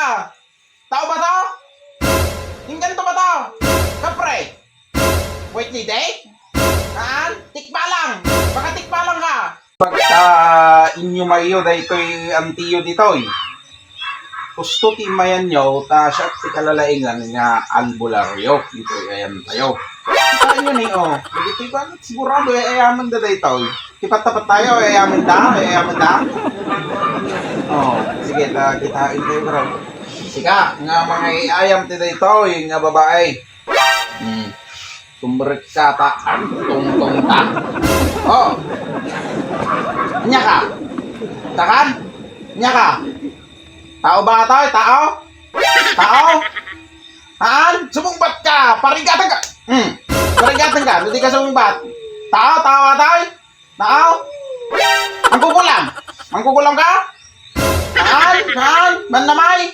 ka. Tao ba to? Yung ganito ba to? Kapre. Wait ni date? Tikpa lang. Baka tikpa lang ka. Pagka inyo mayo dahito'y antiyo dito'y. Gusto ti mayan nyo, ta siya ti kalalaingan nga albularyo. Dito ayan tayo. Tayo ni dito'y bakit sigurado ayaman da dito. Tipat-tapat tayo, ayaman da. Sige, kitain tayo bro. Sika, nga mga ayam ti dito, yung nga babae. Sumberik ka ta, tungtong ta. Nya ka? Takan? Nya ka? Tao ba tayo? Tao? Sumumbat ka! Parigatan ka! Parigatan ka! Hindi ka sumumbat. Tao tayo? Tao? Ang kukulam ka? Manamay?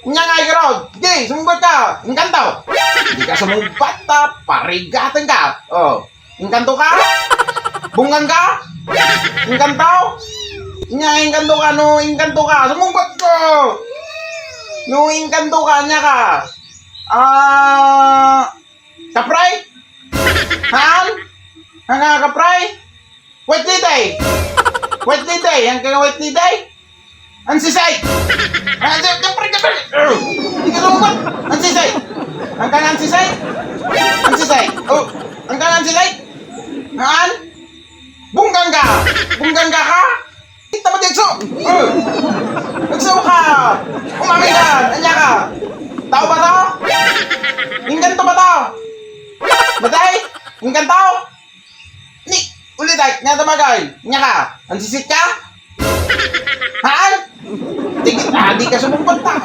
Nya nga ikarod! Sige, sumumbat ka! Inkanto! Hindi ka sumumbat ta! Parigatan ka! Inkanto ka? Bungang ka? Inkanto? Inkanto ka, no? Inkanto ka. Sumumbat ko! No, inkanto ka, nya ka. Kapray? Hanga kapray? Wait day? Yang kaya wait day? Ansisay? Kapray! Hindi ka sumumbat? Ansisay? Ang kaya ansisay? Ang kaya ansisay? Bunggang ka ka? Kita mo dito! Nagso ka! Umami ka! Anya ka! Tao ba to? Ingganto ba to? Batay? Ingganto? Ulit ay! Nga tamagay! Anya ka! Ansisit ka? Tigit! Di ka sumumpat ta!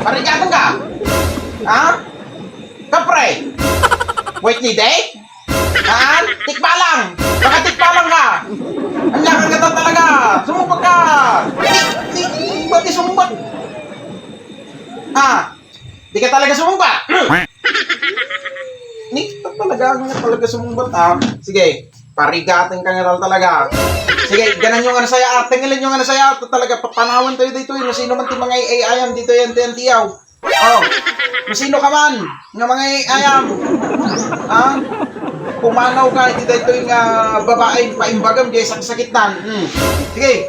Parigatan ka! Kapre! Wait ni day? Tikpa lang! Baka tikpa lang ka! Anya ka gata talaga! Sumumpat ka! Ba't sumumpat? Di ka talaga sumumpat? Talaga sumumpat Sige, parigatan ka nga talaga. Sige, ganan yung saya. Tingnan yung saya. Talaga, papanawan tayo dito. Sino man ti mga ayam dito yan tiyaw. Masino ka man nga mga ayam. Pumanaw ka, hindi dito yung babae paimbagam di saksakitan. Sige.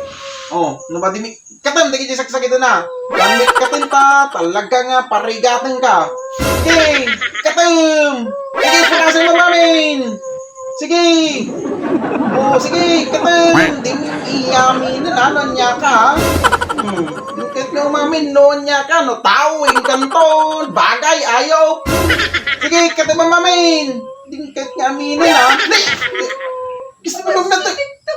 Numadimi. Katam, di kayo saksakitan na. Lamit katin ta, talaga nga parigatan ka. Sige, katam. Sige, punasan mo namin. Sige. Sige, katam. Di iyamin na nanon niya ka. Kahit nga umamin, noon niya ka, no, tawing kanton, bagay, ayaw. Sige, katam mamin. Hindi kahit nga aminin, Gusto mo lang na ito.